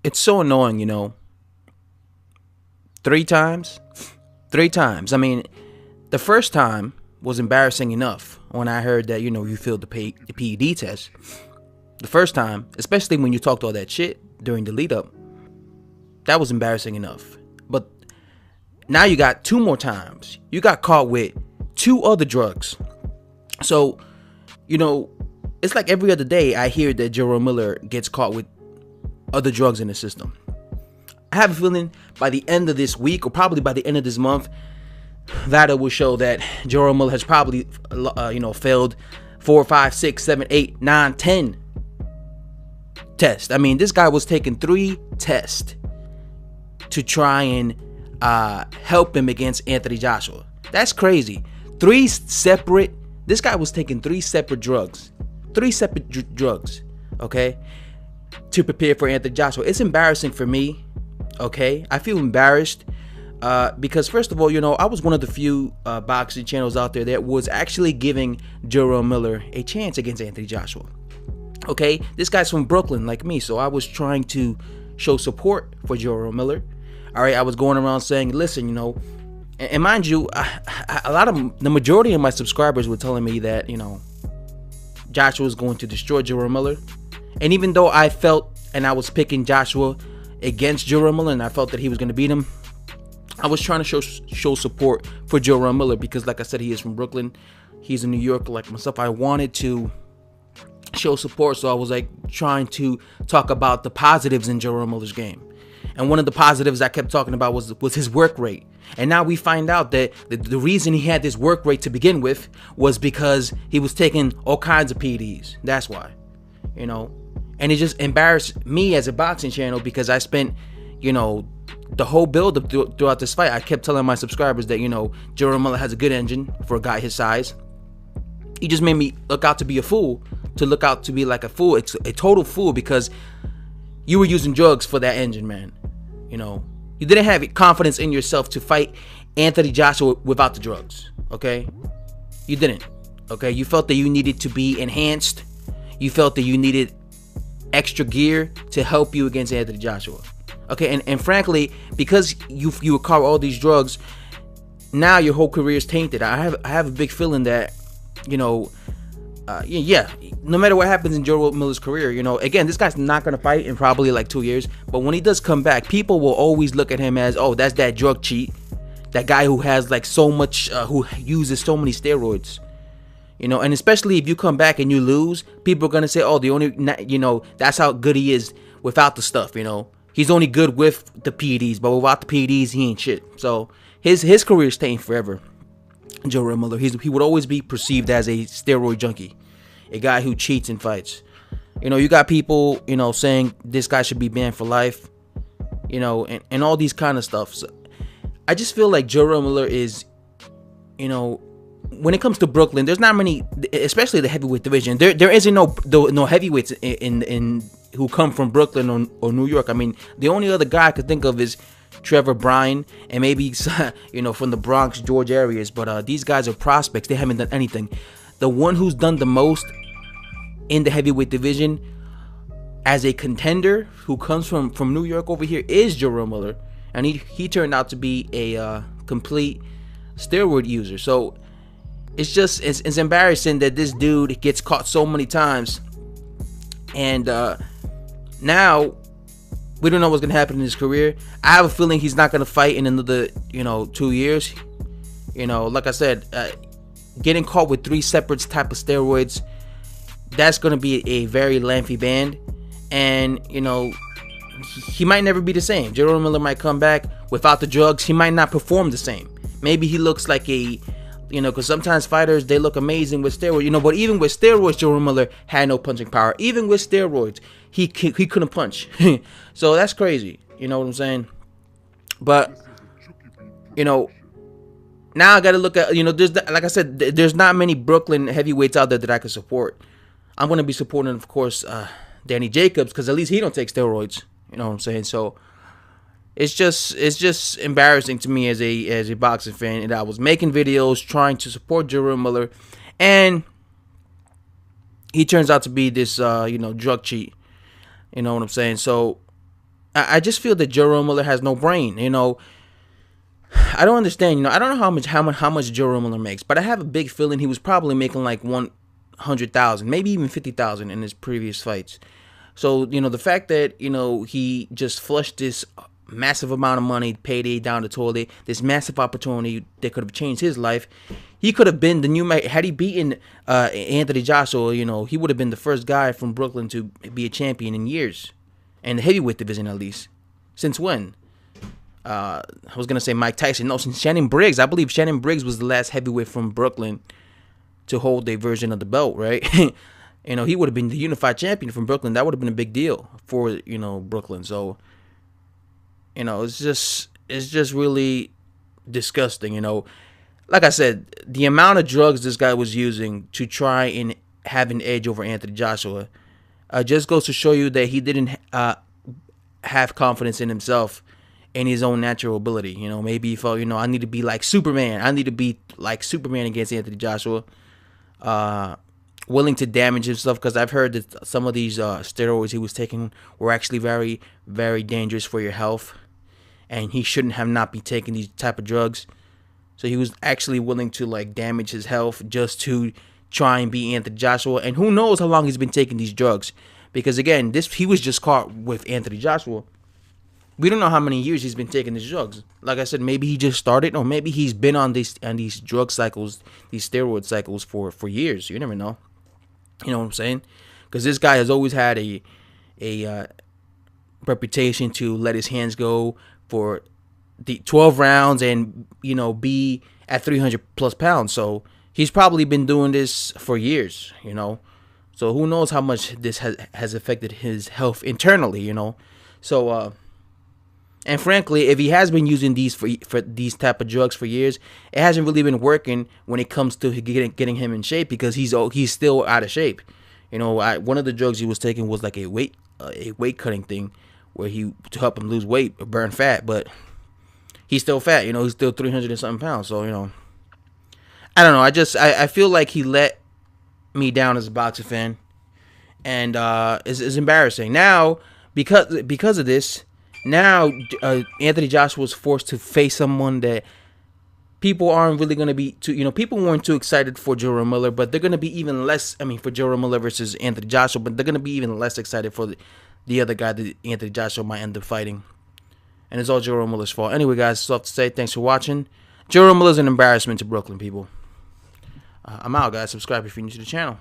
It's so annoying, Three times? Three times. I mean, the first time was embarrassing enough when I heard that, you failed the PED test. The first time, especially when you talked all that shit during the lead up, that was embarrassing enough. But now you got two more times. You got caught with two other drugs. So, it's like every other day I hear that Jarrel Miller gets caught with other drugs in the system. I have a feeling by the end of this week, or probably by the end of this month, that will show that Jarrel Miller has probably, failed 4, 5, 6, 7, 8, 9, 10 tests. I mean, this guy was taking 3 tests to try and help him against Anthony Joshua. That's crazy. This guy was taking 3 separate drugs. 3 separate drugs, okay, to prepare for Anthony Joshua. It's embarrassing for me, okay? I feel embarrassed because, first of all, I was one of the few boxing channels out there that was actually giving Jarrel Miller a chance against Anthony Joshua. Okay, this guy's from Brooklyn like me, so I was trying to show support for Jarrel Miller. All right, I was going around saying, listen, and mind you, the majority of my subscribers were telling me that, Joshua was going to destroy Jarrel Miller. And even though I felt and I was picking Joshua against Jarrel Miller and I felt that he was going to beat him, I was trying to show support for Jarrel Miller because, like I said, he is from Brooklyn. He's a New Yorker like myself. I wanted to show support, so I was like trying to talk about the positives in Jarrel Miller's game. And one of the positives I kept talking about was his work rate. And now we find out that the reason he had this work rate to begin with was because he was taking all kinds of PEDs. That's why, And it just embarrassed me as a boxing channel because I spent, the whole build up throughout this fight. I kept telling my subscribers that, Jarrel Miller has a good engine for a guy his size. He just made me look out to be a fool, a fool, a total fool, because you were using drugs for that engine, man. You didn't have confidence in yourself to fight Anthony Joshua without the drugs, okay? You didn't, okay? You felt that you needed to be enhanced. You felt that you needed extra gear to help you against Anthony Joshua, okay? And frankly, because you were caught with all these drugs, now your whole career is tainted. I have a big feeling that, no matter what happens in Jarrel Miller's career, again, this guy's not going to fight in probably like 2 years. But when he does come back, people will always look at him as, oh, that's that drug cheat. That guy who has like so much, who uses so many steroids. And especially if you come back and you lose, people are going to say, oh, that's how good he is without the stuff, He's only good with the PEDs, but without the PEDs, he ain't shit. So his career is staying forever. Jarrel Miller, he would always be perceived as a steroid junkie, a guy who cheats in fights. You got people, saying this guy should be banned for life, and all these kind of stuff. So I just feel like Jarrel Miller is, when it comes to Brooklyn, there's not many, especially the heavyweight division. There isn't no heavyweights in who come from Brooklyn or New York. I mean, the only other guy I could think of is Trevor Bryan, and maybe from the Bronx, George areas, but these guys are prospects. They haven't done anything. The one who's done the most in the heavyweight division as a contender, who comes from New York over here, is Jarrel Miller, and he turned out to be a complete steroid user. So it's embarrassing that this dude gets caught so many times, and now we don't know what's going to happen in his career. I have a feeling he's not going to fight in another, 2 years. Like I said, getting caught with 3 separate type of steroids, that's going to be a very lengthy ban. And, he might never be the same. Jarrel Miller might come back without the drugs. He might not perform the same. Maybe he looks like a, because sometimes fighters, they look amazing with steroids. But even with steroids, Jarrel Miller had no punching power. Even with steroids, he couldn't punch. So that's crazy. You know what I'm saying? But, now I got to look at, there's, like I said, there's not many Brooklyn heavyweights out there that I can support. I'm going to be supporting, of course, Danny Jacobs, because at least he don't take steroids. You know what I'm saying? So it's just embarrassing to me as a boxing fan, and I was making videos trying to support Jarrel Miller, and he turns out to be this drug cheat. You know what I'm saying? So I just feel that Jarrel Miller has no brain. I don't understand. I don't know how much Jarrel Miller makes, but I have a big feeling he was probably making like 100,000, maybe even 50,000 in his previous fights. So the fact that he just flushed this massive amount of money, payday down the toilet, this massive opportunity that could have changed his life. He could have been the new had he beaten Anthony Joshua. He would have been the first guy from Brooklyn to be a champion in years, in the heavyweight division at least. Since when? I was gonna say Mike Tyson. No, since Shannon Briggs. I believe Shannon Briggs was the last heavyweight from Brooklyn to hold a version of the belt, right? He would have been the unified champion from Brooklyn. That would have been a big deal for Brooklyn. So it's just really disgusting. Like I said, the amount of drugs this guy was using to try and have an edge over Anthony Joshua just goes to show you that he didn't have confidence in himself and his own natural ability. Maybe he felt, I need to be like Superman. I need to be like Superman against Anthony Joshua. Willing to damage himself, because I've heard that some of these steroids he was taking were actually very, very dangerous for your health, and he shouldn't have not be taking these type of drugs. So he was actually willing to like damage his health just to try and beat Anthony Joshua. And who knows how long he's been taking these drugs, because again, he was just caught with Anthony Joshua. We don't know how many years he's been taking these drugs. Like I said, maybe he just started, or maybe he's been on these drug cycles, these steroid cycles for years. You never know. You know what I'm saying? Because this guy has always had a reputation to let his hands go for the 12 rounds and be at 300 plus pounds. So he's probably been doing this for years. So who knows how much this has affected his health internally. So and frankly, if he has been using these for these type of drugs for years, it hasn't really been working when it comes to getting him in shape, because he's still out of shape. One of the drugs he was taking was like a weight cutting thing, where to help him lose weight or burn fat, but he's still fat. He's still 300 and something pounds. So I don't know. I feel like he let me down as a boxing fan, and it's embarrassing now because of this. Now, Anthony Joshua was forced to face someone that people aren't really going to be too, people weren't too excited for Jarrel Miller, but they're going to be even less, for Jarrel Miller versus Anthony Joshua, but they're going to be even less excited for the other guy that Anthony Joshua might end up fighting. And it's all Jarrel Miller's fault. Anyway, guys, that's all I have to say. Thanks for watching. Jarrel Miller's an embarrassment to Brooklyn, people. I'm out, guys. Subscribe if you're new to the channel.